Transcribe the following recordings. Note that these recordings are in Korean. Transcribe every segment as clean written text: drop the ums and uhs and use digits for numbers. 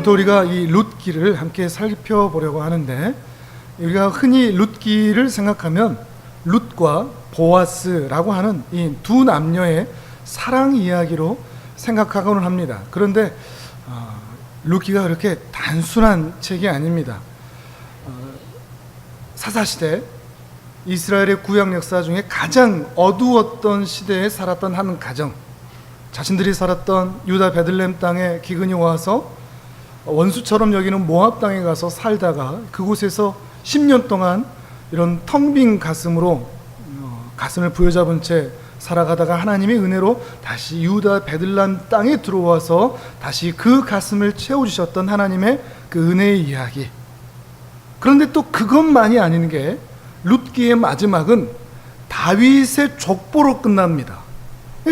오늘부터 우리가 이 룻기를 함께 살펴보려고 하는데, 우리가 흔히 룻기를 생각하면 룻과 보아스라고 하는 이 두 남녀의 사랑 이야기로 생각하고는 합니다. 그런데 룻기가 그렇게 단순한 책이 아닙니다. 사사시대 이스라엘의 구약 역사 중에 가장 어두웠던 시대에 살았던 한 가정, 자신들이 살았던 유다 베들레헴 땅에 기근이 와서 원수처럼 여기는 모압 땅에 가서 살다가 그곳에서 10년 동안 이런 텅 빈 가슴으로 가슴을 부여잡은 채 살아가다가 하나님의 은혜로 다시 유다 베들레헴 땅에 들어와서 다시 그 가슴을 채워주셨던 하나님의 그 은혜의 이야기. 그런데 또 그것만이 아닌 게 룻기의 마지막은 다윗의 족보로 끝납니다.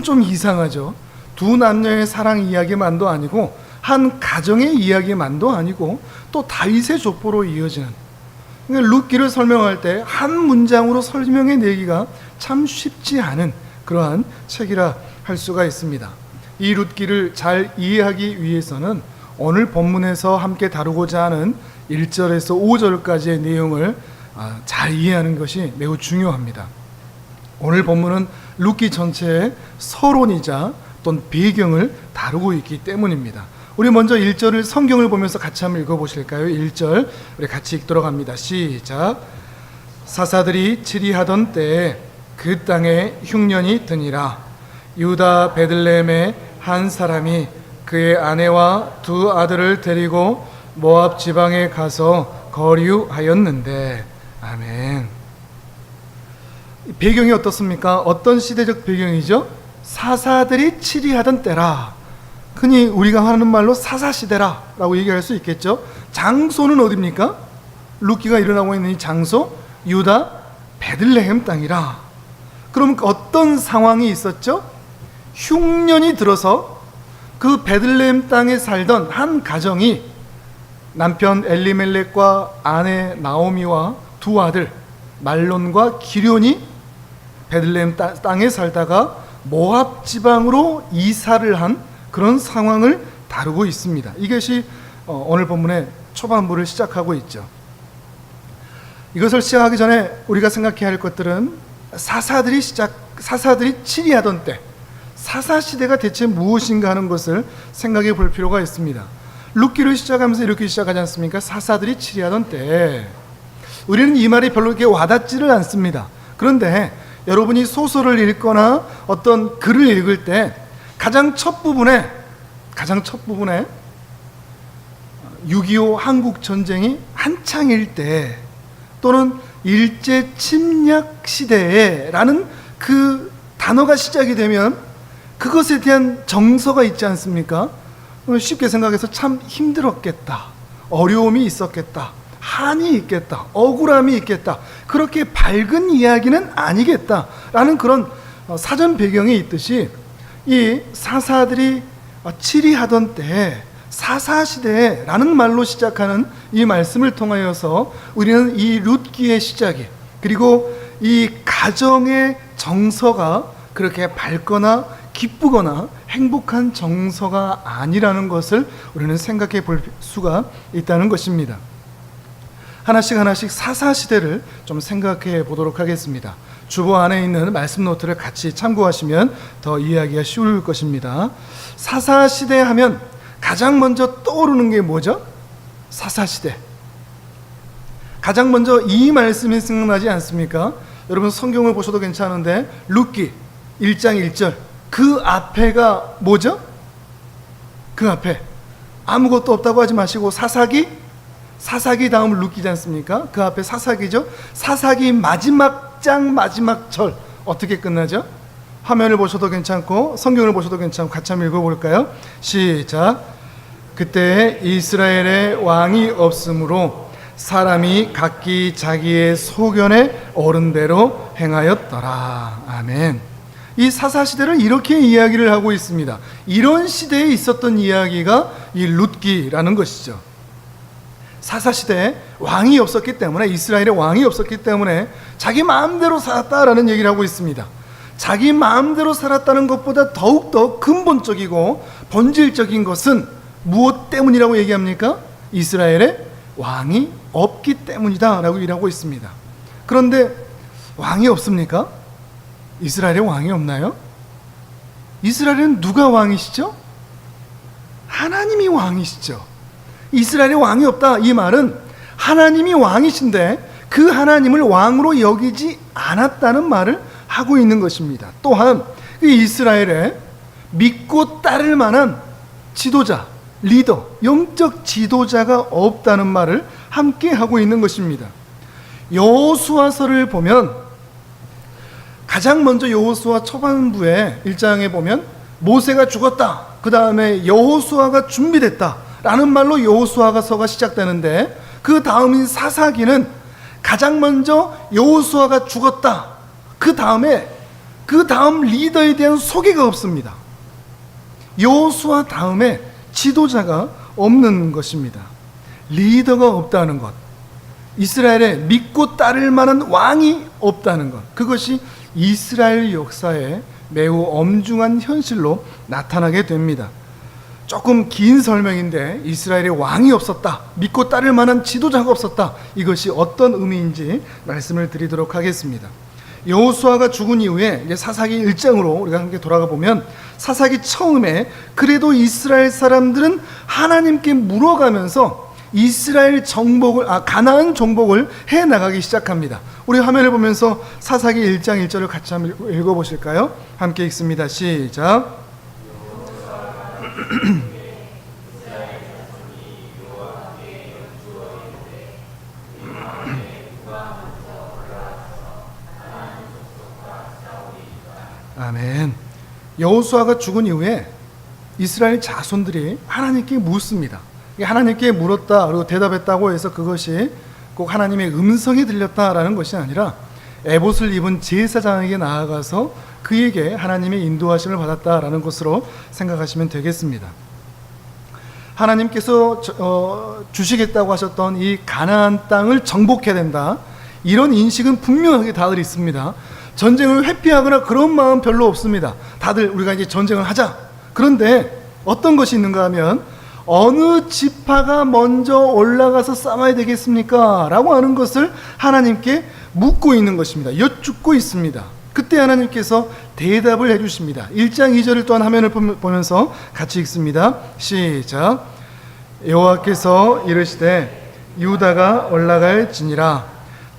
좀 이상하죠. 두 남녀의 사랑 이야기만도 아니고 한 가정의 이야기만도 아니고 또 다윗의 족보로 이어지는, 룻기를 설명할 때 한 문장으로 설명해 내기가 참 쉽지 않은 그러한 책이라 할 수가 있습니다. 이 룻기를 잘 이해하기 위해서는 오늘 본문에서 함께 다루고자 하는 1절에서 5절까지의 내용을 잘 이해하는 것이 매우 중요합니다. 오늘 본문은 룻기 전체의 서론이자 또는 배경을 다루고 있기 때문입니다. 우리 먼저 1절을 성경을 보면서 같이 한번 읽어보실까요? 1절 우리 같이 읽도록 합니다. 시작. 사사들이 치리하던 때에 그 땅에 흉년이 드니라. 유다 베들레헴의 한 사람이 그의 아내와 두 아들을 데리고 모압 지방에 가서 거류하였는데. 아멘. 배경이 어떻습니까? 어떤 시대적 배경이죠? 사사들이 치리하던 때라. 흔히 우리가 하는 말로 사사시대라 라고 얘기할 수 있겠죠. 장소는 어디입니까? 룻기가 일어나고 있는 이 장소, 유다 베들레헴 땅이라. 그럼 어떤 상황이 있었죠? 흉년이 들어서 그 베들레헴 땅에 살던 한 가정이 남편 엘리멜렉과 아내 나오미와 두 아들 말론과 기럧이 베들레헴 땅에 살다가 모압 지방으로 이사를 한 그런 상황을 다루고 있습니다. 이것이 오늘 본문의 초반부를 시작하고 있죠. 이것을 시작하기 전에 우리가 생각해야 할 것들은 사사들이 치리하던 때, 사사시대가 대체 무엇인가 하는 것을 생각해 볼 필요가 있습니다. 룻기를 시작하면서 이렇게 시작하지 않습니까? 사사들이 치리하던 때. 우리는 이 말이 별로 이렇게 와닿지를 않습니다. 그런데 여러분이 소설을 읽거나 어떤 글을 읽을 때 가장 첫 부분에 6.25 한국 전쟁이 한창일 때, 또는 일제 침략 시대에 라는 그 단어가 시작이 되면 그것에 대한 정서가 있지 않습니까? 쉽게 생각해서 참 힘들었겠다, 어려움이 있었겠다, 한이 있겠다, 억울함이 있겠다, 그렇게 밝은 이야기는 아니겠다라는 그런 사전 배경이 있듯이, 이 사사들이 치리하던 때, 사사시대라는 말로 시작하는 이 말씀을 통하여서 우리는 이 룻기의 시작이, 그리고 이 가정의 정서가 그렇게 밝거나 기쁘거나 행복한 정서가 아니라는 것을 우리는 생각해 볼 수가 있다는 것입니다. 하나씩 사사시대를 좀 생각해 보도록 하겠습니다. 주보 안에 있는 말씀 노트를 같이 참고하시면 더 이해하기가 쉬울 것입니다. 사사시대 하면 가장 먼저 떠오르는 게 뭐죠? 사사시대. 가장 먼저 이 말씀이 생각나지 않습니까? 여러분 성경을 보셔도 괜찮은데 룻기 1장 1절 그 앞에가 뭐죠? 그 앞에 아무것도 없다고 하지 마시고 사사기 다음 룻기지 않습니까? 그 앞에 사사기죠. 사사기 마지막 장 마지막 절 어떻게 끝나죠? 화면을 보셔도 괜찮고 성경을 보셔도 괜찮고 같이 한번 읽어볼까요? 시작. 그때 이스라엘의 왕이 없으므로 사람이 각기 자기의 소견에 옳은 대로 행하였더라. 아멘. 이 사사시대를 이렇게 이야기를 하고 있습니다. 이런 시대에 있었던 이야기가 이 룻기라는 것이죠. 사사시대에 왕이 없었기 때문에, 이스라엘의 왕이 없었기 때문에 자기 마음대로 살았다라는 얘기를 하고 있습니다. 자기 마음대로 살았다는 것보다 더욱더 근본적이고 본질적인 것은 무엇 때문이라고 얘기합니까? 이스라엘에 왕이 없기 때문이다 라고 일하고 있습니다. 그런데 왕이 없습니까? 이스라엘에 왕이 없나요? 이스라엘은 누가 왕이시죠? 하나님이 왕이시죠. 이스라엘에 왕이 없다, 이 말은 하나님이 왕이신데 그 하나님을 왕으로 여기지 않았다는 말을 하고 있는 것입니다. 또한 이스라엘에 믿고 따를 만한 지도자, 리더, 영적 지도자가 없다는 말을 함께 하고 있는 것입니다. 여호수아서를 보면 가장 먼저 여호수아 초반부에 1장에 보면 모세가 죽었다, 그 다음에 여호수아가 준비됐다 라는 말로 여호수아서가 시작되는데, 그 다음인 사사기는 가장 먼저 여호수아가 죽었다, 그 다음 리더에 대한 소개가 없습니다. 여호수아 다음에 지도자가 없는 것입니다. 리더가 없다는 것, 이스라엘에 믿고 따를 만한 왕이 없다는 것, 그것이 이스라엘 역사에 매우 엄중한 현실로 나타나게 됩니다. 조금 긴 설명인데 이스라엘에 왕이 없었다, 믿고 따를 만한 지도자가 없었다, 이것이 어떤 의미인지 말씀을 드리도록 하겠습니다. 여호수아가 죽은 이후에 이제 사사기 1장으로 우리가 함께 돌아가 보면, 사사기 처음에 그래도 이스라엘 사람들은 하나님께 물어가면서 이스라엘 정복을, 가나안 정복을 해 나가기 시작합니다. 우리 화면을 보면서 사사기 1장 1절을 같이 한번 읽어보실까요? 함께 읽습니다. 시작. 아멘. 여호수아가 죽은 이후에 이스라엘 자손들이 하나님께 묻습니다. 하나님께 물었다 그리고 대답했다고 해서 그것이 꼭 하나님의 음성이 들렸다라는 것이 아니라 에봇을 입은 제사장에게 나아가서 그에게 하나님의 인도하심을 받았다라는 것으로 생각하시면 되겠습니다. 하나님께서 주시겠다고 하셨던 이 가나안 땅을 정복해야 된다, 이런 인식은 분명하게 다들 있습니다. 전쟁을 회피하거나 그런 마음 별로 없습니다. 다들 우리가 이제 전쟁을 하자. 그런데 어떤 것이 있는가 하면, 어느 지파가 먼저 올라가서 싸워야 되겠습니까? 라고 하는 것을 하나님께 묻고 있는 것입니다. 여쭙고 있습니다. 그때 하나님께서 대답을 해주십니다. 1장 2절을 또한 화면을 보면서 같이 읽습니다. 시작. 여호와께서 이르시되 유다가 올라갈지니라.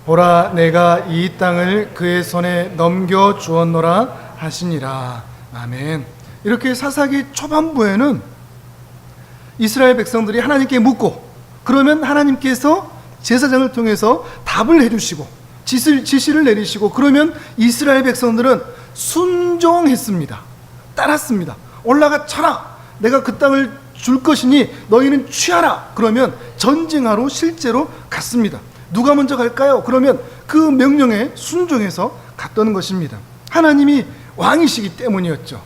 보라, 내가 이 땅을 그의 손에 넘겨 주었노라 하시니라. 아멘. 이렇게 사사기 초반부에는 이스라엘 백성들이 하나님께 묻고, 그러면 하나님께서 제사장을 통해서 답을 해주시고 지시를 내리시고, 그러면 이스라엘 백성들은 순종했습니다. 따랐습니다. 올라가 쳐라, 내가 그 땅을 줄 것이니 너희는 취하라. 그러면 전쟁하러 실제로 갔습니다. 누가 먼저 갈까요? 그러면 그 명령에 순종해서 갔던 것입니다. 하나님이 왕이시기 때문이었죠.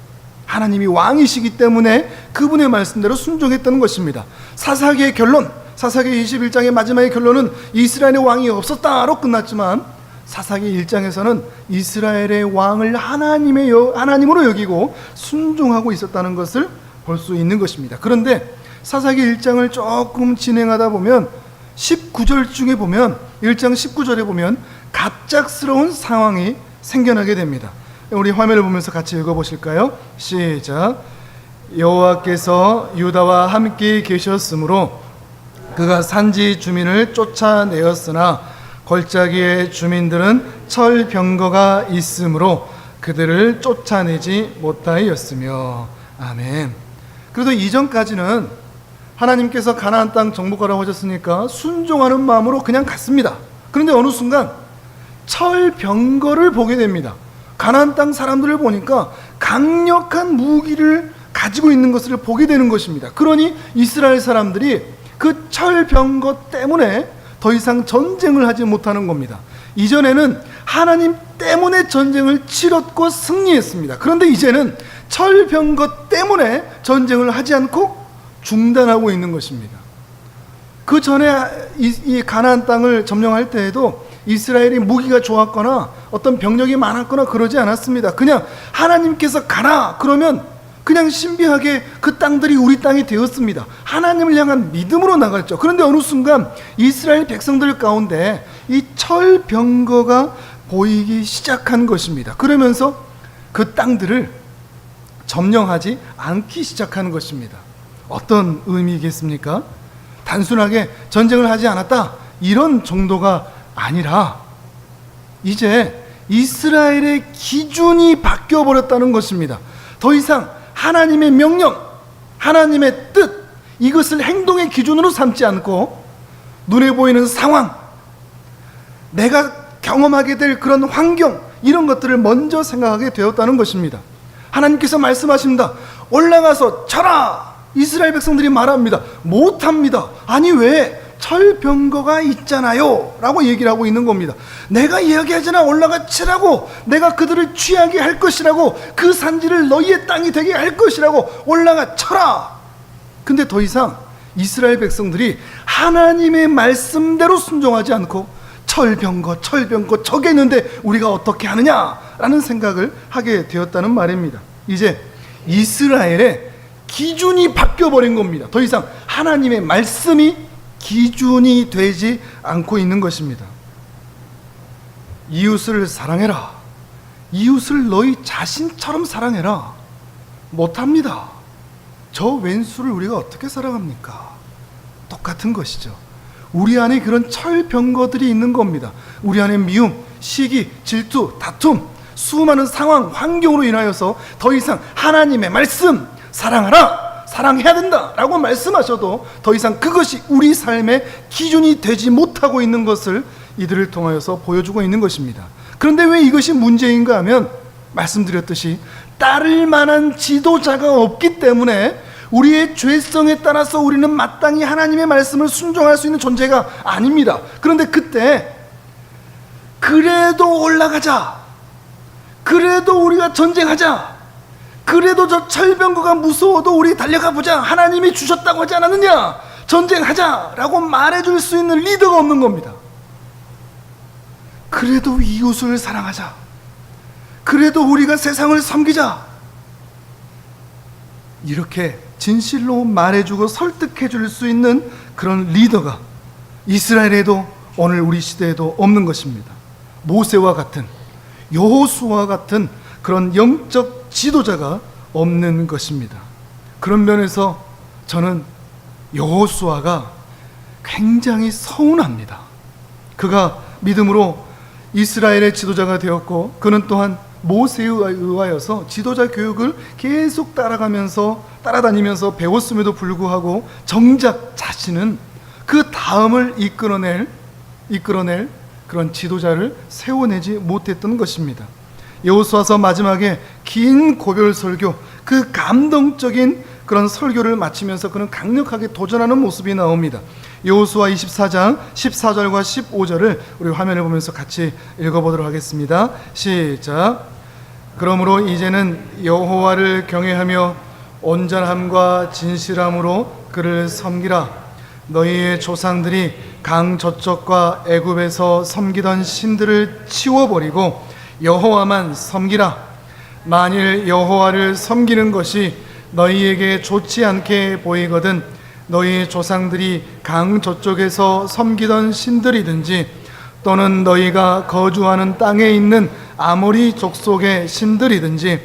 하나님이 왕이시기 때문에 그분의 말씀대로 순종했던 것입니다. 사사기의 결론, 사사기 21장의 마지막의 결론은 이스라엘의 왕이 없었다로 끝났지만, 사사기 1장에서는 이스라엘의 왕을 하나님으로 여기고 순종하고 있었다는 것을 볼 수 있는 것입니다. 그런데 사사기 1장을 조금 진행하다 보면 19절 중에 보면, 1장 19절에 보면 갑작스러운 상황이 생겨나게 됩니다. 우리 화면을 보면서 같이 읽어보실까요? 시작. 여호와께서 유다와 함께 계셨으므로 그가 산지 주민을 쫓아내었으나 골짜기의 주민들은 철병거가 있으므로 그들을 쫓아내지 못하였으며. 아멘. 그래도 이전까지는 하나님께서 가나안 땅 정복하라고 하셨으니까 순종하는 마음으로 그냥 갔습니다. 그런데 어느 순간 철병거를 보게 됩니다. 가나안 땅 사람들을 보니까 강력한 무기를 가지고 있는 것을 보게 되는 것입니다. 그러니 이스라엘 사람들이 그 철병거 때문에 더 이상 전쟁을 하지 못하는 겁니다. 이전에는 하나님 때문에 전쟁을 치렀고 승리했습니다. 그런데 이제는 철병거 때문에 전쟁을 하지 않고 중단하고 있는 것입니다. 그 전에 이 가나안 땅을 점령할 때에도 이스라엘이 무기가 좋았거나 어떤 병력이 많았거나 그러지 않았습니다. 그냥 하나님께서 가라 그러면 그냥 신비하게 그 땅들이 우리 땅이 되었습니다. 하나님을 향한 믿음으로 나갔죠. 그런데 어느 순간 이스라엘 백성들 가운데 이 철병거가 보이기 시작한 것입니다. 그러면서 그 땅들을 점령하지 않기 시작하는 것입니다. 어떤 의미겠습니까? 단순하게 전쟁을 하지 않았다 이런 정도가 아니라 이제 이스라엘의 기준이 바뀌어버렸다는 것입니다. 더 이상 하나님의 명령, 하나님의 뜻, 이것을 행동의 기준으로 삼지 않고 눈에 보이는 상황, 내가 경험하게 될 그런 환경, 이런 것들을 먼저 생각하게 되었다는 것입니다. 하나님께서 말씀하십니다. 올라가서 쳐라! 이스라엘 백성들이 말합니다. 못합니다. 아니 왜? 철병거가 있잖아요 라고 얘기를 하고 있는 겁니다. 내가 이야기하잖아. 올라가 치라고. 내가 그들을 취하게 할 것이라고. 그 산지를 너희의 땅이 되게 할 것이라고. 올라가 쳐라. 근데 더 이상 이스라엘 백성들이 하나님의 말씀대로 순종하지 않고 철병거 저게 있는데 우리가 어떻게 하느냐라는 생각을 하게 되었다는 말입니다. 이제 이스라엘의 기준이 바뀌어버린 겁니다. 더 이상 하나님의 말씀이 기준이 되지 않고 있는 것입니다. 이웃을 사랑해라. 이웃을 너희 자신처럼 사랑해라. 못합니다. 저 왼수를 우리가 어떻게 사랑합니까? 똑같은 것이죠. 우리 안에 그런 철병거들이 있는 겁니다. 우리 안에 미움, 시기, 질투, 다툼, 수많은 상황, 환경으로 인하여서 더 이상 하나님의 말씀, 사랑하라, 사랑해야 된다 라고 말씀하셔도 더 이상 그것이 우리 삶의 기준이 되지 못하고 있는 것을 이들을 통하여서 보여주고 있는 것입니다. 그런데 왜 이것이 문제인가 하면 말씀드렸듯이 따를 만한 지도자가 없기 때문에 우리의 죄성에 따라서 우리는 마땅히 하나님의 말씀을 순종할 수 있는 존재가 아닙니다. 그런데 그때 그래도 올라가자, 그래도 우리가 전쟁하자, 그래도 저 철병거가 무서워도 우리 달려가 보자, 하나님이 주셨다고 하지 않았느냐, 전쟁하자 라고 말해줄 수 있는 리더가 없는 겁니다. 그래도 이웃을 사랑하자, 그래도 우리가 세상을 섬기자, 이렇게 진실로 말해주고 설득해줄 수 있는 그런 리더가 이스라엘에도 오늘 우리 시대에도 없는 것입니다. 모세와 같은, 여호수아와 같은 그런 영적 지도자가 없는 것입니다. 그런 면에서 저는 여호수아가 굉장히 서운합니다. 그가 믿음으로 이스라엘의 지도자가 되었고 그는 또한 모세에 의하여서 지도자 교육을 계속 따라다니면서 배웠음에도 불구하고 정작 자신은 그 다음을 이끌어낼 그런 지도자를 세워내지 못했던 것입니다. 여호수아서 마지막에 긴 고별 설교, 그 감동적인 그런 설교를 마치면서 그는 강력하게 도전하는 모습이 나옵니다. 여호수아 24장 14절과 15절을 우리 화면을 보면서 같이 읽어보도록 하겠습니다. 시작. 그러므로 이제는 여호와를 경외하며 온전함과 진실함으로 그를 섬기라. 너희의 조상들이 강 저쪽과 애굽에서 섬기던 신들을 치워버리고 여호와만 섬기라. 만일 여호와를 섬기는 것이 너희에게 좋지 않게 보이거든 너희 조상들이 강 저쪽에서 섬기던 신들이든지 또는 너희가 거주하는 땅에 있는 아모리 족속의 신들이든지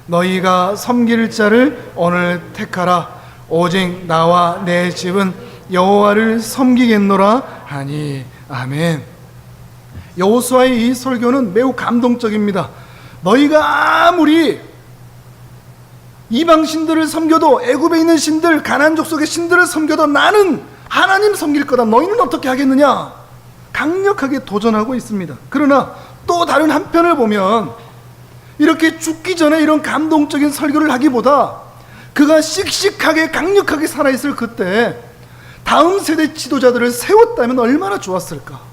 너희가 섬길 자를 오늘 택하라. 오직 나와 내 집은 여호와를 섬기겠노라 하니. 아멘. 여호수아의 이 설교는 매우 감동적입니다. 너희가 아무리 이방 신들을 섬겨도, 애굽에 있는 신들, 가나안 족속의 신들을 섬겨도 나는 하나님 섬길 거다. 너희는 어떻게 하겠느냐? 강력하게 도전하고 있습니다. 그러나 또 다른 한편을 보면 이렇게 죽기 전에 이런 감동적인 설교를 하기보다 그가 씩씩하게 강력하게 살아있을 그때 다음 세대 지도자들을 세웠다면 얼마나 좋았을까.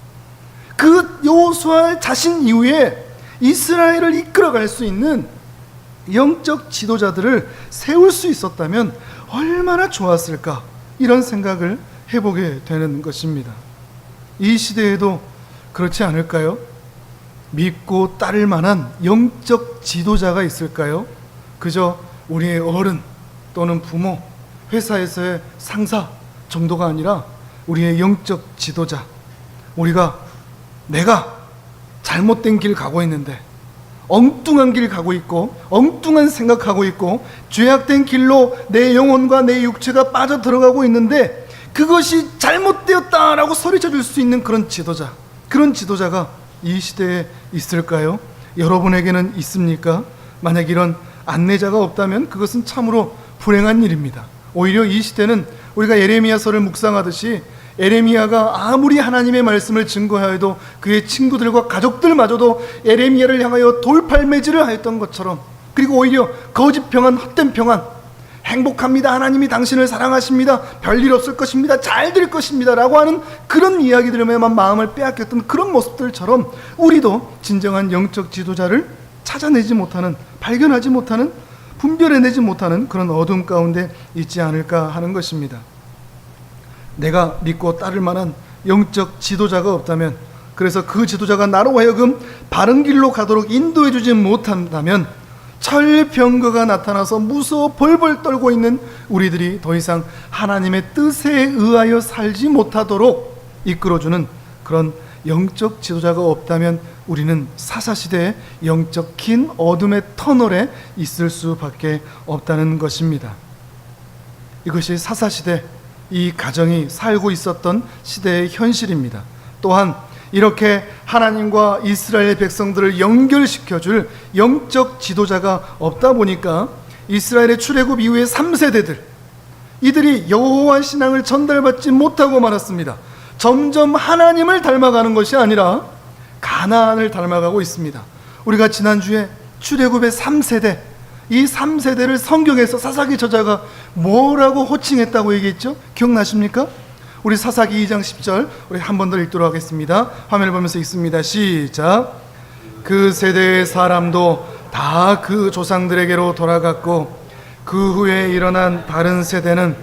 그 여호수아 자신 이후에 이스라엘을 이끌어갈 수 있는 영적 지도자들을 세울 수 있었다면 얼마나 좋았을까, 이런 생각을 해보게 되는 것입니다. 이 시대에도 그렇지 않을까요? 믿고 따를 만한 영적 지도자가 있을까요? 그저 우리의 어른 또는 부모, 회사에서의 상사 정도가 아니라 우리의 영적 지도자, 내가 잘못된 길 가고 있는데, 엉뚱한 길 가고 있고 엉뚱한 생각하고 있고 죄악된 길로 내 영혼과 내 육체가 빠져들어가고 있는데 그것이 잘못되었다라고 소리쳐 줄 수 있는 그런 지도자가 이 시대에 있을까요? 여러분에게는 있습니까? 만약 이런 안내자가 없다면 그것은 참으로 불행한 일입니다. 오히려 이 시대는 우리가 예레미야서를 묵상하듯이 예레미야가 아무리 하나님의 말씀을 증거하여도 그의 친구들과 가족들마저도 예레미야를 향하여 돌팔매질을 하였던 것처럼, 그리고 오히려 거짓 평안, 헛된 평안, 행복합니다, 하나님이 당신을 사랑하십니다, 별일 없을 것입니다, 잘 될 것입니다 라고 하는 그런 이야기들에만 마음을 빼앗겼던 그런 모습들처럼 우리도 진정한 영적 지도자를 찾아내지 못하는, 발견하지 못하는, 분별해내지 못하는 그런 어둠 가운데 있지 않을까 하는 것입니다. 내가 믿고 따를 만한 영적 지도자가 없다면, 그래서 그 지도자가 나로 하여금 바른 길로 가도록 인도해 주지 못한다면 철병거가 나타나서 무서워 벌벌 떨고 있는 우리들이 더 이상 하나님의 뜻에 의하여 살지 못하도록 이끌어주는 그런 영적 지도자가 없다면 우리는 사사시대의 영적 긴 어둠의 터널에 있을 수밖에 없다는 것입니다. 이것이 사사시대, 이 가정이 살고 있었던 시대의 현실입니다. 또한 이렇게 하나님과 이스라엘 백성들을 연결시켜줄 영적 지도자가 없다 보니까 이스라엘의 출애굽 이후의 3세대들, 이들이 여호와 신앙을 전달받지 못하고 말았습니다. 점점 하나님을 닮아가는 것이 아니라 가나안을 닮아가고 있습니다. 우리가 지난주에 출애굽의 3세대, 이 3세대를 성경에서 사사기 저자가 뭐라고 호칭했다고 얘기했죠? 기억나십니까? 우리 사사기 2장 10절 우리 한 번 더 읽도록 하겠습니다. 화면을 보면서 읽습니다. 시작. 그 세대의 사람도 다 그 조상들에게로 돌아갔고 그 후에 일어난 다른 세대는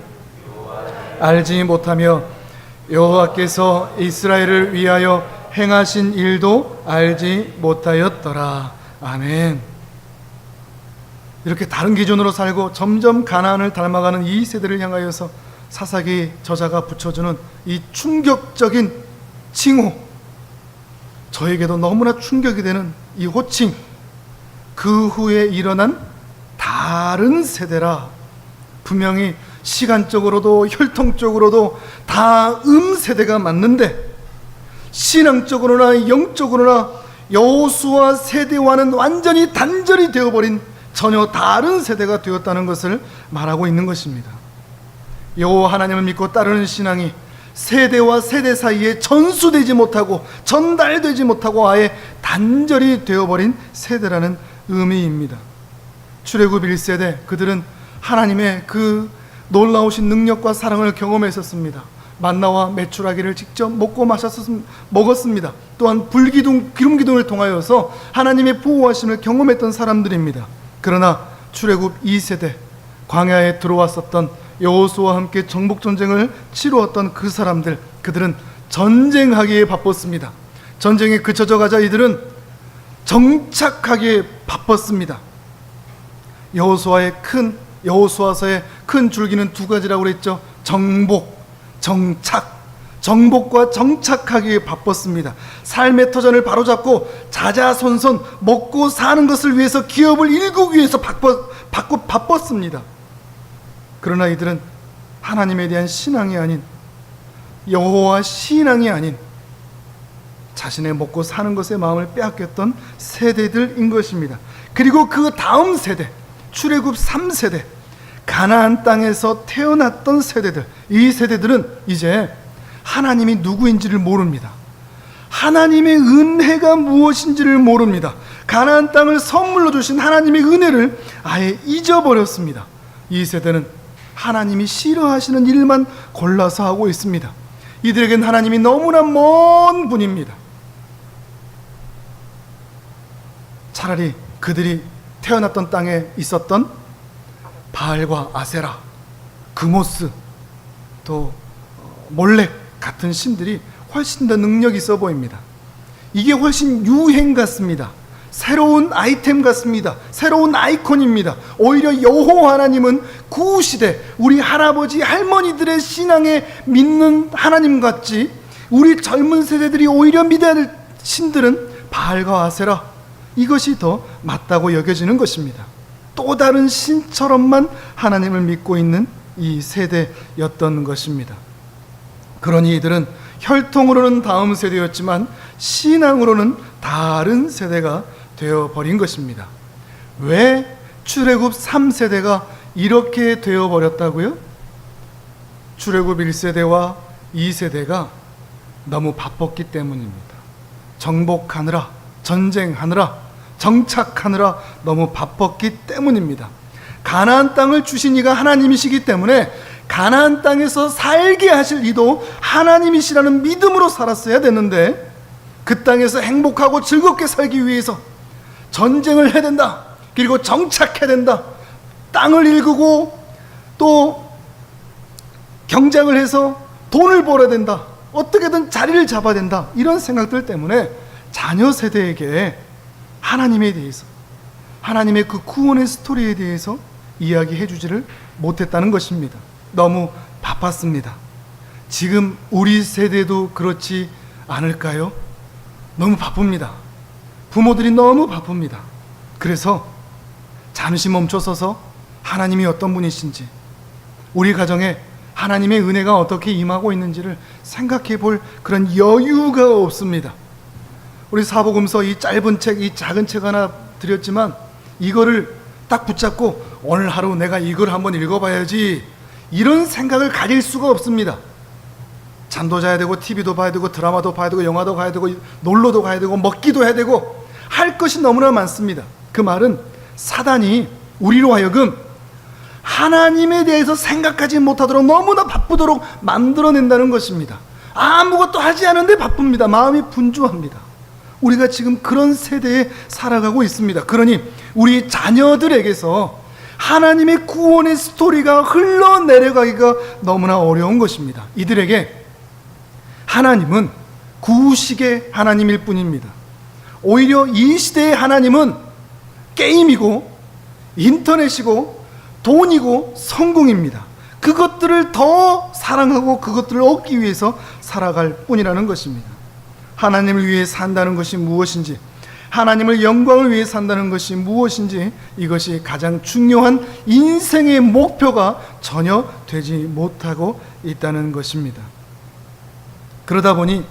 알지 못하며 여호와께서 이스라엘을 위하여 행하신 일도 알지 못하였더라. 아멘. 이렇게 다른 기준으로 살고 점점 가나안을 닮아가는 이 세대를 향하여서 사사기 저자가 붙여주는 이 충격적인 칭호, 저에게도 너무나 충격이 되는 이 호칭, 그 후에 일어난 다른 세대라. 분명히 시간적으로도 혈통적으로도 다 세대가 맞는데 신앙적으로나 영적으로나 여호수아 세대와는 완전히 단절이 되어버린 전혀 다른 세대가 되었다는 것을 말하고 있는 것입니다. 여호와 하나님을 믿고 따르는 신앙이 세대와 세대 사이에 전수되지 못하고 전달되지 못하고 아예 단절이 되어버린 세대라는 의미입니다. 출애굽 1세대, 그들은 하나님의 그 놀라우신 능력과 사랑을 경험했었습니다. 만나와 메추라기를 직접 먹었습니다. 또한 기름기둥을 통하여서 하나님의 보호하심을 경험했던 사람들입니다. 그러나 출애굽 2세대, 광야에 들어왔었던 여호수아와 함께 정복전쟁을 치루었던 그 사람들, 그들은 전쟁하기에 바빴습니다. 전쟁에 그쳐져 가자 이들은 정착하기에 바빴습니다. 여호수아서의 큰 줄기는 두 가지라고 그랬죠. 정복, 정착. 정복과 정착하기에 바빴습니다. 삶의 터전을 바로잡고 자자손손 먹고 사는 것을 위해서, 기업을 일구기 위해서 바빴습니다. 그러나 이들은 하나님에 대한 신앙이 아닌, 여호와 신앙이 아닌 자신의 먹고 사는 것에 마음을 빼앗겼던 세대들인 것입니다. 그리고 그 다음 세대, 출애굽 3세대, 가나안 땅에서 태어났던 세대들, 이 세대들은 이제 하나님이 누구인지를 모릅니다. 하나님의 은혜가 무엇인지를 모릅니다. 가나안 땅을 선물로 주신 하나님의 은혜를 아예 잊어버렸습니다. 이 세대는 하나님이 싫어하시는 일만 골라서 하고 있습니다. 이들에겐 하나님이 너무나 먼 분입니다. 차라리 그들이 태어났던 땅에 있었던 바알과 아세라, 그모스, 또 몰렉 같은 신들이 훨씬 더 능력이 있어 보입니다. 이게 훨씬 유행 같습니다. 새로운 아이템 같습니다. 새로운 아이콘입니다. 오히려 여호와 하나님은 구시대 우리 할아버지 할머니들의 신앙에 믿는 하나님 같지, 우리 젊은 세대들이 오히려 믿어야 될 신들은 바알과 아세라, 이것이 더 맞다고 여겨지는 것입니다. 또 다른 신처럼만 하나님을 믿고 있는 이 세대였던 것입니다. 그러니 이들은 혈통으로는 다음 세대였지만 신앙으로는 다른 세대가 되어버린 것입니다. 왜 출애굽 3세대가 이렇게 되어버렸다고요? 출애굽 1세대와 2세대가 너무 바빴기 때문입니다. 정복하느라, 전쟁하느라, 정착하느라 너무 바빴기 때문입니다. 가나안 땅을 주신 이가 하나님이시기 때문에 가나안 땅에서 살게 하실 이도 하나님이시라는 믿음으로 살았어야 되는데, 그 땅에서 행복하고 즐겁게 살기 위해서 전쟁을 해야 된다, 그리고 정착해야 된다, 땅을 일구고 또 경작을 해서 돈을 벌어야 된다, 어떻게든 자리를 잡아야 된다, 이런 생각들 때문에 자녀 세대에게 하나님에 대해서, 하나님의 그 구원의 스토리에 대해서 이야기해 주지를 못했다는 것입니다. 너무 바빴습니다. 지금 우리 세대도 그렇지 않을까요? 너무 바쁩니다. 부모들이 너무 바쁩니다. 그래서 잠시 멈춰서서 하나님이 어떤 분이신지, 우리 가정에 하나님의 은혜가 어떻게 임하고 있는지를 생각해 볼 그런 여유가 없습니다. 우리 사복음서 이 짧은 책, 이 작은 책 하나 드렸지만 이거를 딱 붙잡고 오늘 하루 내가 이걸 한번 읽어봐야지, 이런 생각을 가질 수가 없습니다. 잠도 자야 되고 TV도 봐야 되고 드라마도 봐야 되고 영화도 가야 되고 놀러도 가야 되고 먹기도 해야 되고 할 것이 너무나 많습니다. 그 말은 사단이 우리로 하여금 하나님에 대해서 생각하지 못하도록 너무나 바쁘도록 만들어낸다는 것입니다. 아무것도 하지 않은데 바쁩니다. 마음이 분주합니다. 우리가 지금 그런 세대에 살아가고 있습니다. 그러니 우리 자녀들에게서 하나님의 구원의 스토리가 흘러내려가기가 너무나 어려운 것입니다. 이들에게 하나님은 구식의 하나님일 뿐입니다. 오히려 이 시대의 하나님은 게임이고 인터넷이고 돈이고 성공입니다. 그것들을 더 사랑하고 그것들을 얻기 위해서 살아갈 뿐이라는 것입니다. 하나님을 위해 산다는 것이 무엇인지, 하나님을 영광을 위해 산다는 것이 무엇인지, 이것이 가장 중요한 인생의 목표가 전혀 되지 못하고 있다는 것입니다. 그러다 보니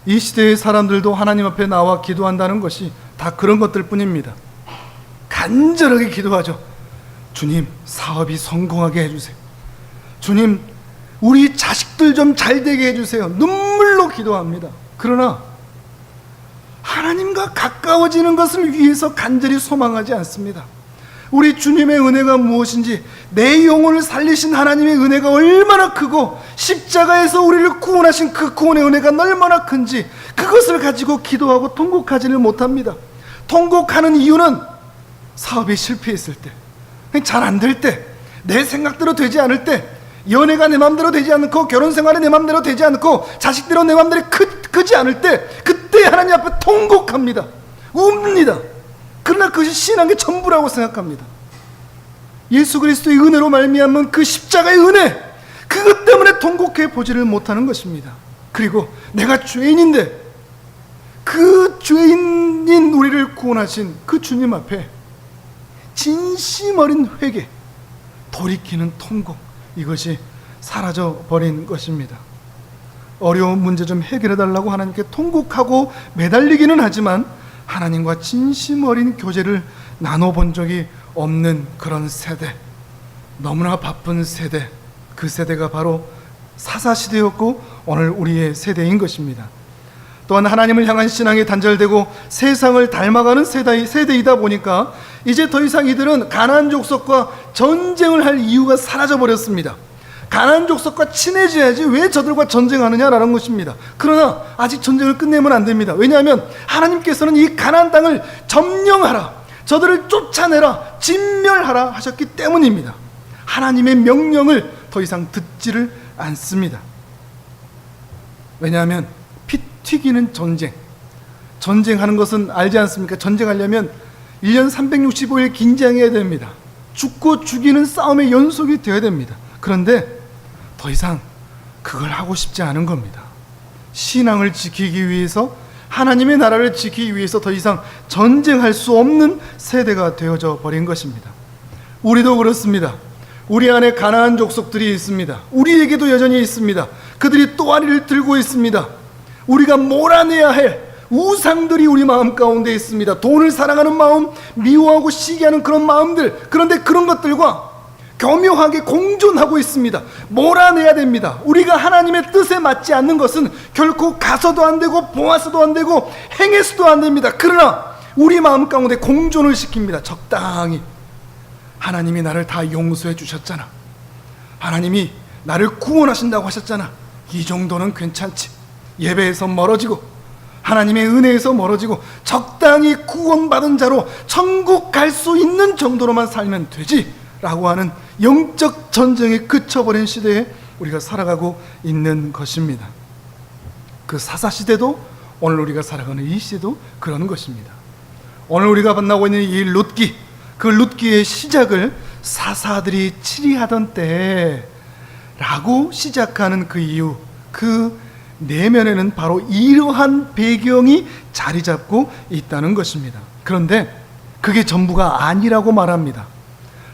이 시대의 사람들도 하나님 앞에 나와 기도한다는 것이 다 그런 것들 뿐입니다. 간절하게 기도하죠. 주님, 사업이 성공하게 해주세요. 주님, 우리 자식들 좀 잘 되게 해주세요. 눈물로 기도합니다. 그러나 하나님과 가까워지는 것을 위해서 간절히 소망하지 않습니다. 우리 주님의 은혜가 무엇인지, 내 영혼을 살리신 하나님의 은혜가 얼마나 크고 십자가에서 우리를 구원하신 그 구원의 은혜가 얼마나 큰지, 그것을 가지고 기도하고 통곡하지를 못합니다. 통곡하는 이유는 사업이 실패했을 때, 잘 안 될 때, 내 생각대로 되지 않을 때, 연애가 내 맘대로 되지 않고 결혼생활이 내 맘대로 되지 않고 자식대로 내 맘대로 크지 않을 때, 그때 하나님 앞에 통곡합니다. 웁니다. 그러나 그것이 신앙의 전부라고 생각합니다. 예수 그리스도의 은혜로 말미암은 그 십자가의 은혜, 그것 때문에 통곡해 보지를 못하는 것입니다. 그리고 내가 죄인인데 그 죄인인 우리를 구원하신 그 주님 앞에 진심 어린 회개, 돌이키는 통곡, 이것이 사라져버린 것입니다. 어려운 문제 좀 해결해달라고 하나님께 통곡하고 매달리기는 하지만 하나님과 진심 어린 교제를 나눠본 적이 없는 그런 세대, 너무나 바쁜 세대, 그 세대가 바로 사사시대였고 오늘 우리의 세대인 것입니다. 또한 하나님을 향한 신앙이 단절되고 세상을 닮아가는 세대이다 보니까 이제 더 이상 이들은 가나안 족속과 전쟁을 할 이유가 사라져버렸습니다. 가나안 족속과 친해져야지 왜 저들과 전쟁하느냐라는 것입니다. 그러나 아직 전쟁을 끝내면 안 됩니다. 왜냐하면 하나님께서는 이 가나안 땅을 점령하라, 저들을 쫓아내라, 진멸하라 하셨기 때문입니다. 하나님의 명령을 더 이상 듣지를 않습니다. 왜냐하면 피 튀기는 전쟁, 전쟁하는 것은 알지 않습니까? 전쟁하려면 1년 365일 긴장해야 됩니다. 죽고 죽이는 싸움의 연속이 되어야 됩니다. 그런데 더 이상 그걸 하고 싶지 않은 겁니다. 신앙을 지키기 위해서, 하나님의 나라를 지키기 위해서 더 이상 전쟁할 수 없는 세대가 되어져 버린 것입니다. 우리도 그렇습니다. 우리 안에 가나안 족속들이 있습니다. 우리에게도 여전히 있습니다. 그들이 또아리를 들고 있습니다. 우리가 몰아내야 할 우상들이 우리 마음 가운데 있습니다. 돈을 사랑하는 마음, 미워하고 시기하는 그런 마음들, 그런데 그런 것들과 교묘하게 공존하고 있습니다. 몰아내야 됩니다. 우리가 하나님의 뜻에 맞지 않는 것은 결코 가서도 안 되고 보아서도 안 되고 행해서도 안 됩니다. 그러나 우리 마음 가운데 공존을 시킵니다. 적당히. 하나님이 나를 다 용서해 주셨잖아. 하나님이 나를 구원하신다고 하셨잖아. 이 정도는 괜찮지. 예배에서 멀어지고 하나님의 은혜에서 멀어지고 적당히 구원받은 자로 천국 갈 수 있는 정도로만 살면 되지 라고 하는 영적 전쟁에 그쳐버린 시대에 우리가 살아가고 있는 것입니다. 그 사사시대도 오늘 우리가 살아가는 이 시대도 그런 것입니다. 오늘 우리가 만나고 있는 이 룻기, 그 룻기의 시작을 사사들이 치리하던 때라고 시작하는 그 이유, 그 내면에는 바로 이러한 배경이 자리 잡고 있다는 것입니다. 그런데 그게 전부가 아니라고 말합니다.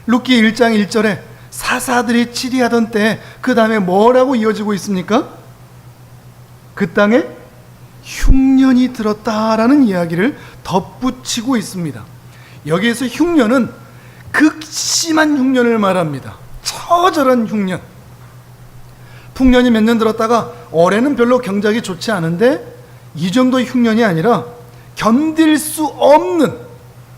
룻기 1장 1절에 사사들이 치리하던 때 그 다음에 뭐라고 이어지고 있습니까? 그 땅에 흉년이 들었다라는 이야기를 덧붙이고 있습니다. 여기에서 흉년은 극심한 흉년을 말합니다. 처절한 흉년. 풍년이 몇 년 들었다가 올해는 별로 경작이 좋지 않은데 이 정도의 흉년이 아니라 견딜 수 없는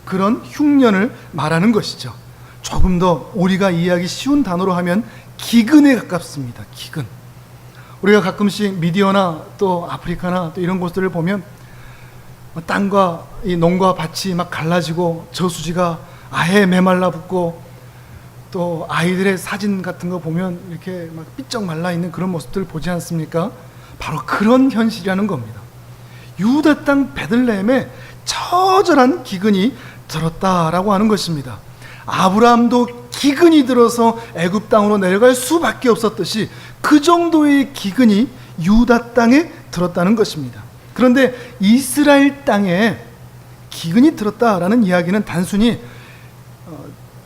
그런 흉년을 말하는 것이죠. 조금 더 우리가 이해하기 쉬운 단어로 하면 기근에 가깝습니다. 기근. 우리가 가끔씩 미디어나 또 아프리카나 또 이런 곳들을 보면 땅과 이 농과 밭이 막 갈라지고 저수지가 아예 메말라 붙고 또 아이들의 사진 같은 거 보면 이렇게 막 삐쩍 말라 있는 그런 모습들을 보지 않습니까? 바로 그런 현실이라는 겁니다. 유다 땅 베들레헴에 처절한 기근이 들었다라고 하는 것입니다. 아브라함도 기근이 들어서 애굽 땅으로 내려갈 수밖에 없었듯이 그 정도의 기근이 유다 땅에 들었다는 것입니다. 그런데 이스라엘 땅에 기근이 들었다라는 이야기는 단순히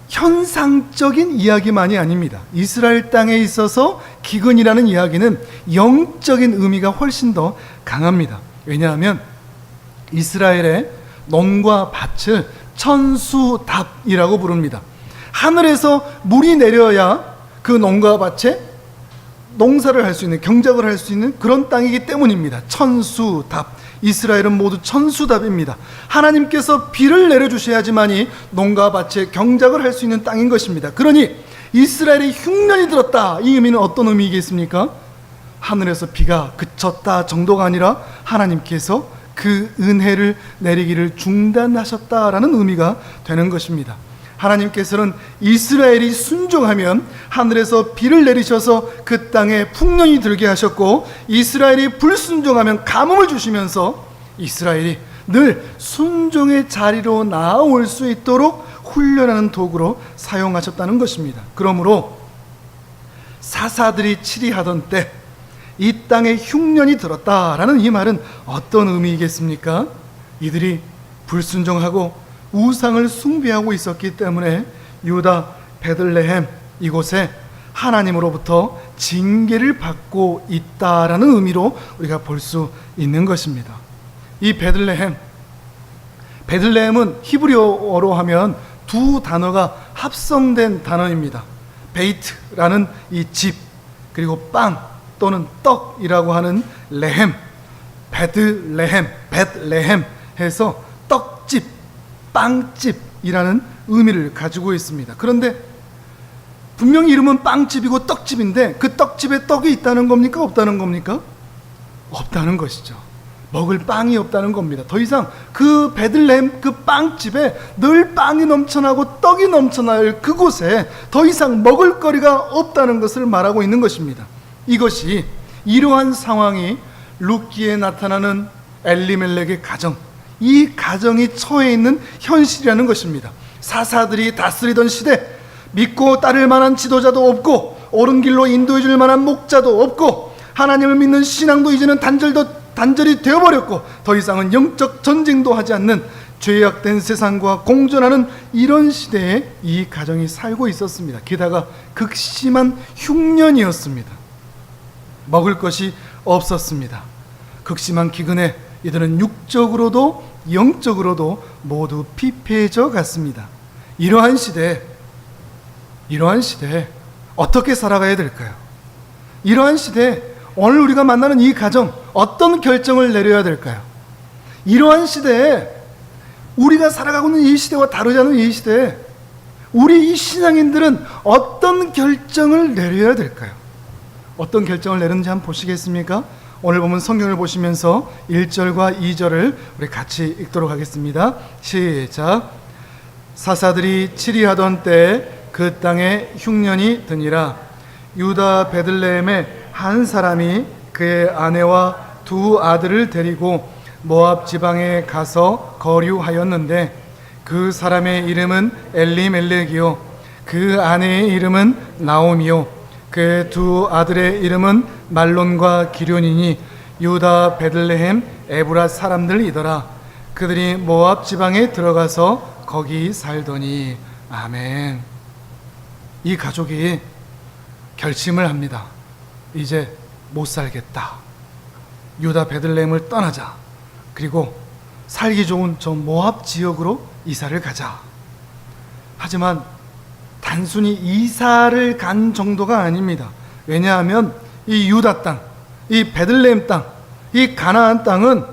현상적인 이야기만이 아닙니다. 이스라엘 땅에 있어서 기근이라는 이야기는 영적인 의미가 훨씬 더 강합니다. 왜냐하면 이스라엘의 논과 밭을 천수답이라고 부릅니다. 하늘에서 물이 내려야 그 논과 밭에 농사를 할 수 있는, 경작을 할 수 있는 그런 땅이기 때문입니다. 천수답. 이스라엘은 모두 천수답입니다. 하나님께서 비를 내려주셔야지만이 농가 밭에 경작을 할 수 있는 땅인 것입니다. 그러니 이스라엘의 흉년이 들었다, 이 의미는 어떤 의미이겠습니까? 하늘에서 비가 그쳤다 정도가 아니라 하나님께서 그 은혜를 내리기를 중단하셨다라는 의미가 되는 것입니다. 하나님께서는 이스라엘이 순종하면 하늘에서 비를 내리셔서 그 땅에 풍년이 들게 하셨고, 이스라엘이 불순종하면 가뭄을 주시면서 이스라엘이 늘 순종의 자리로 나아올 수 있도록 훈련하는 도구로 사용하셨다는 것입니다. 그러므로 사사들이 치리하던 때 이 땅에 흉년이 들었다라는 이 말은 어떤 의미이겠습니까? 이들이 불순종하고 우상을 숭배하고 있었기 때문에 유다 베들레헴 이곳에 하나님으로부터 징계를 받고 있다라는 의미로 우리가 볼 수 있는 것입니다. 이 베들레헴은 히브리어로 하면 두 단어가 합성된 단어입니다. 베이트라는 이 집, 그리고 빵 또는 떡이라고 하는 레헴, 벳레헴 해서 떡집, 빵집이라는 의미를 가지고 있습니다. 그런데 분명히 이름은 빵집이고 떡집인데 그 떡집에 떡이 있다는 겁니까? 없다는 겁니까? 없다는 것이죠. 먹을 빵이 없다는 겁니다. 더 이상 그 베들레헴 그 빵집에 늘 빵이 넘쳐나고 떡이 넘쳐날 그곳에 더 이상 먹을 거리가 없다는 것을 말하고 있는 것입니다. 이것이, 이러한 상황이 룻기에 나타나는 엘리멜렉의 가정, 이 가정이 처해 있는 현실이라는 것입니다. 사사들이 다스리던 시대, 믿고 따를 만한 지도자도 없고 옳은 길로 인도해 줄 만한 목자도 없고 하나님을 믿는 신앙도 이제는 단절이 되어버렸고 더 이상은 영적 전쟁도 하지 않는 죄악된 세상과 공존하는 이런 시대에 이 가정이 살고 있었습니다. 게다가 극심한 흉년이었습니다. 먹을 것이 없었습니다. 극심한 기근에 이들은 육적으로도 영적으로도 모두 피폐해져 갔습니다. 이러한 시대에 어떻게 살아가야 될까요? 이러한 시대에 오늘 우리가 만나는 이 가정, 어떤 결정을 내려야 될까요? 이러한 시대에 우리가 살아가고 있는 이 시대와 다르지 않은 이 시대에 우리 이 신앙인들은 어떤 결정을 내려야 될까요? 어떤 결정을 내렸는지 한번 보시겠습니까? 오늘 보면 성경을 보시면서 1절과 2절을 우리 같이 읽도록 하겠습니다. 시작. 사사들이 치리하던 때에 그 땅에 흉년이 드니라. 유다 베들레헴에 한 사람이 그의 아내와 두 아들을 데리고 모압 지방에 가서 거류하였는데 그 사람의 이름은 엘리멜렉이요 그 아내의 이름은 나오미요 그 두 아들의 이름은 말론과 기륜이니 유다 베들레헴 에브라 사람들이더라. 그들이 모압 지방에 들어가서 거기 살더니. 아멘. 이 가족이 결심을 합니다. 이제 못 살겠다. 유다 베들레헴을 떠나자. 그리고 살기 좋은 저 모압 지역으로 이사를 가자. 하지만 단순히 이사를 간 정도가 아닙니다. 왜냐하면 이 유다 땅, 이 베들레헴 땅, 이 가나안 땅은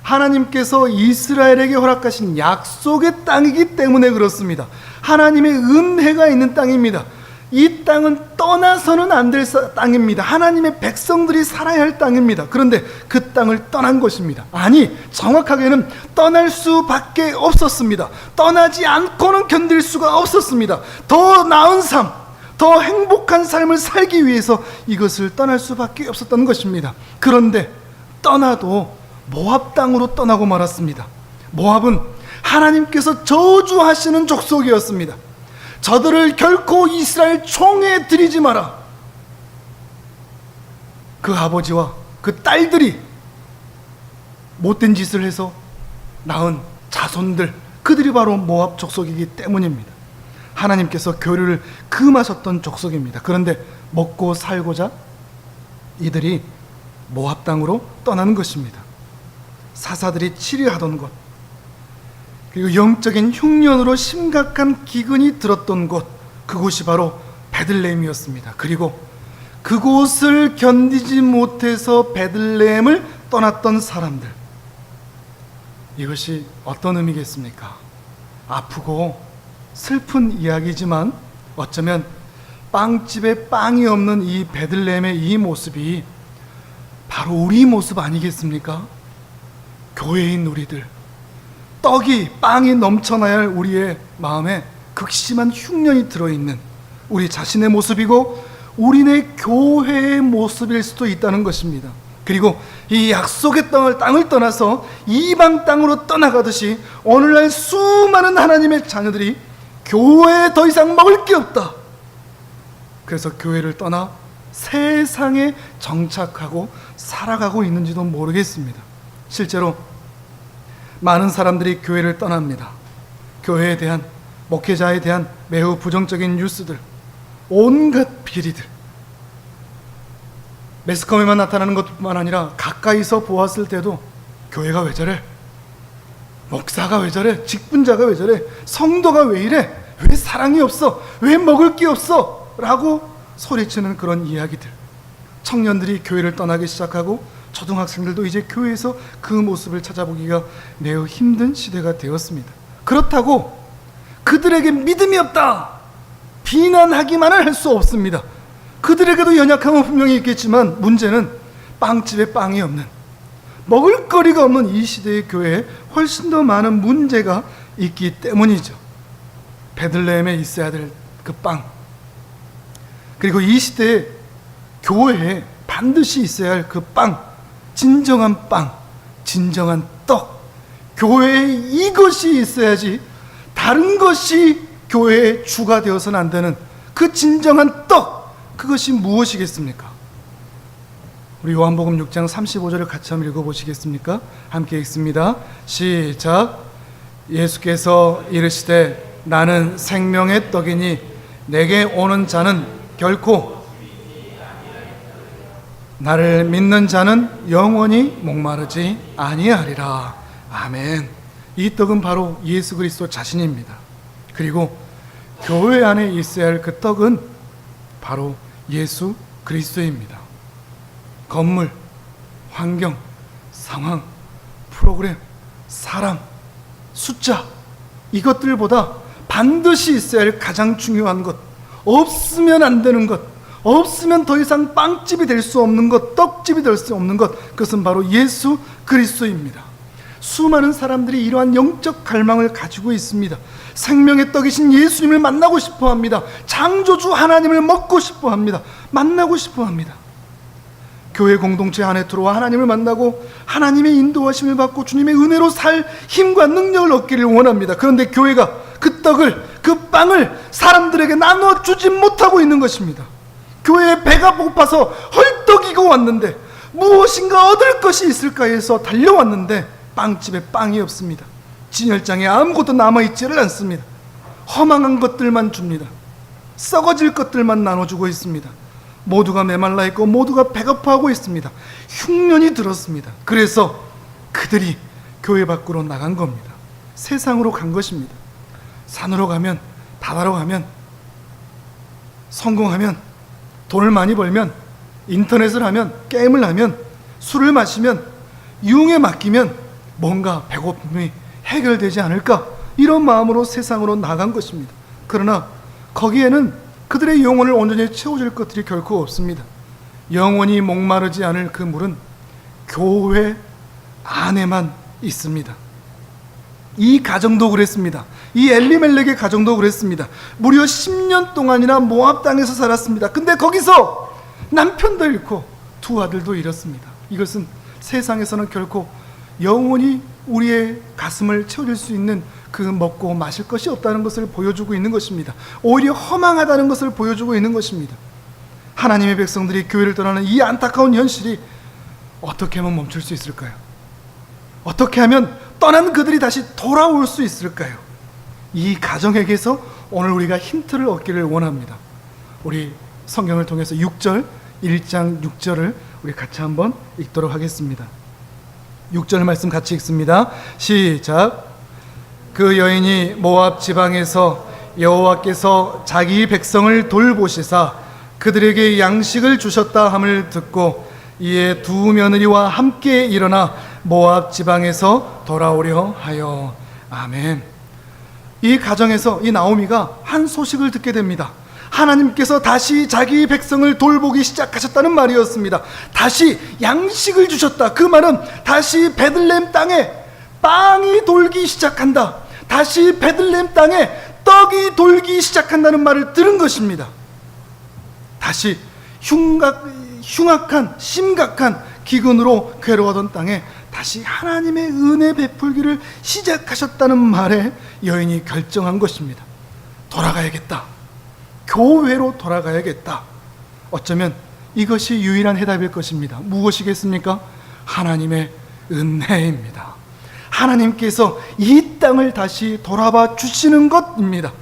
하나님께서 이스라엘에게 허락하신 약속의 땅이기 때문에 그렇습니다. 하나님의 은혜가 있는 땅입니다. 이 땅은 떠나서는 안 될 땅입니다. 하나님의 백성들이 살아야 할 땅입니다. 그런데 그 땅을 떠난 것입니다. 아니, 정확하게는 떠날 수밖에 없었습니다. 떠나지 않고는 견딜 수가 없었습니다. 더 나은 삶, 더 행복한 삶을 살기 위해서 이것을 떠날 수밖에 없었던 것입니다. 그런데 떠나도 모압 땅으로 떠나고 말았습니다. 모압은 하나님께서 저주하시는 족속이었습니다. 저들을 결코 이스라엘 총에 들이지 마라. 그 아버지와 그 딸들이 못된 짓을 해서 낳은 자손들, 그들이 바로 모압 족속이기 때문입니다. 하나님께서 교류를 금하셨던 족속입니다. 그런데 먹고 살고자 이들이 모압 땅으로 떠나는 것입니다. 사사들이 치리하던 곳, 그리고 영적인 흉년으로 심각한 기근이 들었던 곳, 그곳이 바로 베들레헴이었습니다. 그리고 그곳을 견디지 못해서 베들레헴을 떠났던 사람들, 이것이 어떤 의미겠습니까? 아프고 슬픈 이야기지만 어쩌면 빵집에 빵이 없는 이 베들레헴의 이 모습이 바로 우리 모습 아니겠습니까? 교회인 우리들, 떡이, 빵이 넘쳐나야 할 우리의 마음에 극심한 흉년이 들어있는 우리 자신의 모습이고 우리네 교회의 모습일 수도 있다는 것입니다. 그리고 이 약속의 땅을 떠나서 이방 땅으로 떠나가듯이 오늘날 수많은 하나님의 자녀들이 교회에 더 이상 먹을 게 없다. 그래서 교회를 떠나 세상에 정착하고 살아가고 있는지도 모르겠습니다. 실제로 많은 사람들이 교회를 떠납니다. 교회에 대한, 목회자에 대한 매우 부정적인 뉴스들, 온갖 비리들, 매스컴에만 나타나는 것뿐만 아니라 가까이서 보았을 때도 교회가 왜 저래? 목사가 왜 저래? 직분자가 왜 저래? 성도가 왜 이래? 왜 사랑이 없어? 왜 먹을 게 없어? 라고 소리치는 그런 이야기들. 청년들이 교회를 떠나기 시작하고 초등학생들도 이제 교회에서 그 모습을 찾아보기가 매우 힘든 시대가 되었습니다. 그렇다고 그들에게 믿음이 없다, 비난하기만을 할 수 없습니다. 그들에게도 연약함은 분명히 있겠지만 문제는 빵집에 빵이 없는, 먹을거리가 없는 이 시대의 교회에 훨씬 더 많은 문제가 있기 때문이죠. 베들레헴에 있어야 될 그 빵, 그리고 이 시대의 교회에 반드시 있어야 할 그 빵, 진정한 빵, 진정한 떡, 교회에 이것이 있어야지 다른 것이 교회의 주가 되어서는 안 되는 그 진정한 떡, 그것이 무엇이겠습니까? 우리 요한복음 6장 35절을 같이 한번 읽어보시겠습니까? 함께 읽습니다. 시작. 예수께서 이르시되 나는 생명의 떡이니 내게 오는 자는 결코 나를 믿는 자는 영원히 목마르지 아니하리라. 아멘. 이 떡은 바로 예수 그리스도 자신입니다. 그리고 교회 안에 있어야 할 그 떡은 바로 예수 그리스도입니다. 건물, 환경, 상황, 프로그램, 사람, 숫자, 이것들보다 반드시 있어야 할 가장 중요한 것, 없으면 안 되는 것, 없으면 더 이상 빵집이 될 수 없는 것, 떡집이 될 수 없는 것, 그것은 바로 예수 그리스도입니다. 수많은 사람들이 이러한 영적 갈망을 가지고 있습니다. 생명의 떡이신 예수님을 만나고 싶어 합니다. 창조주 하나님을 먹고 싶어 합니다. 만나고 싶어 합니다. 교회 공동체 안에 들어와 하나님을 만나고 하나님의 인도하심을 받고 주님의 은혜로 살 힘과 능력을 얻기를 원합니다. 그런데 교회가 그 떡을, 그 빵을 사람들에게 나눠주지 못하고 있는 것입니다. 교회에 배가 고파서 헐떡이고 왔는데 무엇인가 얻을 것이 있을까 해서 달려왔는데 빵집에 빵이 없습니다. 진열장에 아무것도 남아있지를 않습니다. 허망한 것들만 줍니다. 썩어질 것들만 나눠주고 있습니다. 모두가 메말라 있고 모두가 배고파하고 있습니다. 흉년이 들었습니다. 그래서 그들이 교회 밖으로 나간 겁니다. 세상으로 간 것입니다. 산으로 가면, 바다로 가면, 성공하면, 돈을 많이 벌면, 인터넷을 하면, 게임을 하면, 술을 마시면, 유흥에 맡기면 뭔가 배고픔이 해결되지 않을까, 이런 마음으로 세상으로 나간 것입니다. 그러나 거기에는 그들의 영혼을 온전히 채워줄 것들이 결코 없습니다. 영원히 목마르지 않을 그 물은 교회 안에만 있습니다. 이 가정도 그랬습니다. 이 엘리멜렉의 가정도 그랬습니다. 무려 10년 동안이나 모압 땅에서 살았습니다. 근데 거기서 남편도 잃고 두 아들도 잃었습니다. 이것은 세상에서는 결코 영원히 우리의 가슴을 채워줄 수 있는 그 먹고 마실 것이 없다는 것을 보여주고 있는 것입니다. 오히려 허망하다는 것을 보여주고 있는 것입니다. 하나님의 백성들이 교회를 떠나는 이 안타까운 현실이 어떻게 하면 멈출 수 있을까요? 어떻게 하면 떠난 그들이 다시 돌아올 수 있을까요? 이 가정에게서 오늘 우리가 힌트를 얻기를 원합니다. 우리 성경을 통해서 6절, 1장 6절을 우리 같이 한번 읽도록 하겠습니다. 6절 말씀 같이 읽습니다. 시작. 그 여인이 모압 지방에서 여호와께서 자기 백성을 돌보시사 그들에게 양식을 주셨다 함을 듣고 이에 두 며느리와 함께 일어나 모압 지방에서 돌아오려 하여. 아멘. 이 가정에서 이 나오미가 한 소식을 듣게 됩니다. 하나님께서 다시 자기 백성을 돌보기 시작하셨다는 말이었습니다. 다시 양식을 주셨다. 그 말은 다시 베들레헴 땅에 빵이 돌기 시작한다. 다시 베들레헴 땅에 떡이 돌기 시작한다는 말을 들은 것입니다. 다시 흉악한 심각한 기근으로 괴로워하던 땅에 다시 하나님의 은혜 베풀기를 시작하셨다는 말에 여인이 결정한 것입니다. 돌아가야겠다. 교회로 돌아가야겠다. 어쩌면 이것이 유일한 해답일 것입니다. 무엇이겠습니까? 하나님의 은혜입니다. 하나님께서 이 땅을 다시 돌아봐 주시는 것입니다.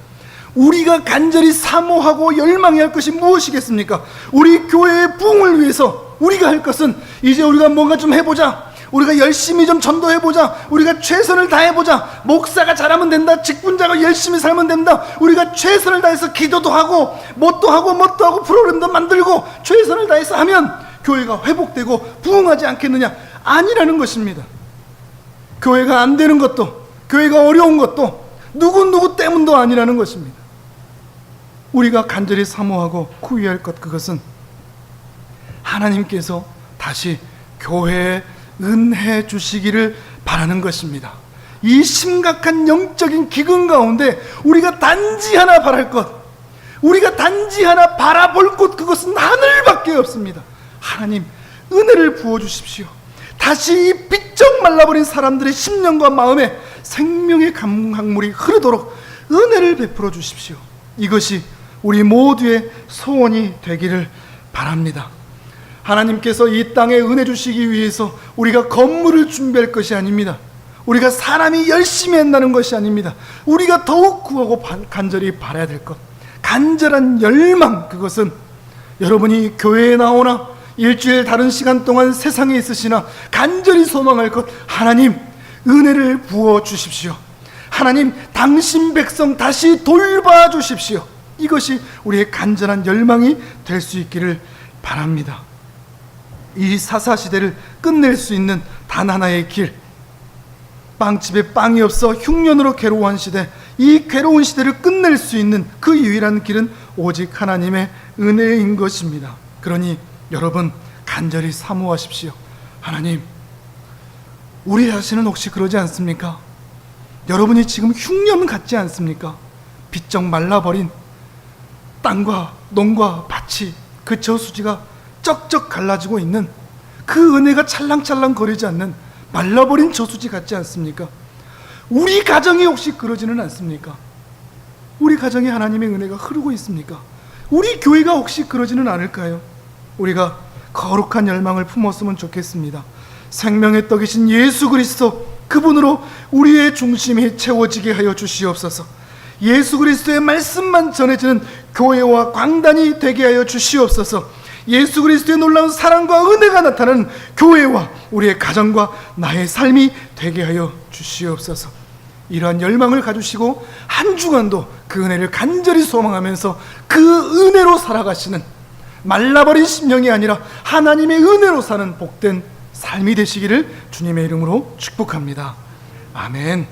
우리가 간절히 사모하고 열망해야 할 것이 무엇이겠습니까? 우리 교회의 부흥을 위해서 우리가 할 것은 이제 우리가 뭔가 좀 해보자. 우리가 열심히 좀 전도해보자. 우리가 최선을 다해보자. 목사가 잘하면 된다. 직분자가 열심히 살면 된다. 우리가 최선을 다해서 기도도 하고 뭣도 하고 프로그램도 만들고 최선을 다해서 하면 교회가 회복되고 부흥하지 않겠느냐. 아니라는 것입니다. 교회가 안 되는 것도, 교회가 어려운 것도 누구 때문도 아니라는 것입니다. 우리가 간절히 사모하고 구해야 할 것, 그것은 하나님께서 다시 교회에 은혜 주시기를 바라는 것입니다. 이 심각한 영적인 기근 가운데 우리가 단지 하나 바랄 것, 우리가 단지 하나 바라볼 것, 그것은 하늘밖에 없습니다. 하나님 은혜를 부어주십시오. 다시 이 비쩍 말라버린 사람들의 심령과 마음에 생명의 강물이 흐르도록 은혜를 베풀어 주십시오. 이것이 우리 모두의 소원이 되기를 바랍니다. 하나님께서 이 땅에 은혜 주시기 위해서 우리가 건물을 준비할 것이 아닙니다. 우리가 사람이 열심히 한다는 것이 아닙니다. 우리가 더욱 구하고 간절히 바라야 될 것, 간절한 열망, 그것은 여러분이 교회에 나오나 일주일 다른 시간 동안 세상에 있으시나 간절히 소망할 것, 하나님 은혜를 부어 주십시오. 하나님 당신 백성 다시 돌봐 주십시오. 이것이 우리의 간절한 열망이 될 수 있기를 바랍니다. 이 사사시대를 끝낼 수 있는 단 하나의 길, 빵집에 빵이 없어 흉년으로 괴로워한 시대, 이 괴로운 시대를 끝낼 수 있는 그 유일한 길은 오직 하나님의 은혜인 것입니다. 그러니 여러분 간절히 사모하십시오. 하나님, 우리 자신은 혹시 그러지 않습니까? 여러분이 지금 흉년 같지 않습니까? 비쩍 말라버린 땅과 농과 밭이, 그 저수지가 쩍쩍 갈라지고 있는 그 은혜가 찰랑찰랑 거리지 않는 말라버린 저수지 같지 않습니까? 우리 가정이 혹시 그러지는 않습니까? 우리 가정에 하나님의 은혜가 흐르고 있습니까? 우리 교회가 혹시 그러지는 않을까요? 우리가 거룩한 열망을 품었으면 좋겠습니다. 생명의 떡이신 예수 그리스도, 그분으로 우리의 중심이 채워지게 하여 주시옵소서. 예수 그리스도의 말씀만 전해지는 교회와 광단이 되게 하여 주시옵소서. 예수 그리스도의 놀라운 사랑과 은혜가 나타나는 교회와 우리의 가정과 나의 삶이 되게 하여 주시옵소서. 이러한 열망을 가지시고 한 주간도 그 은혜를 간절히 소망하면서 그 은혜로 살아가시는, 말라버린 심령이 아니라 하나님의 은혜로 사는 복된 삶이 되시기를 주님의 이름으로 축복합니다. 아멘.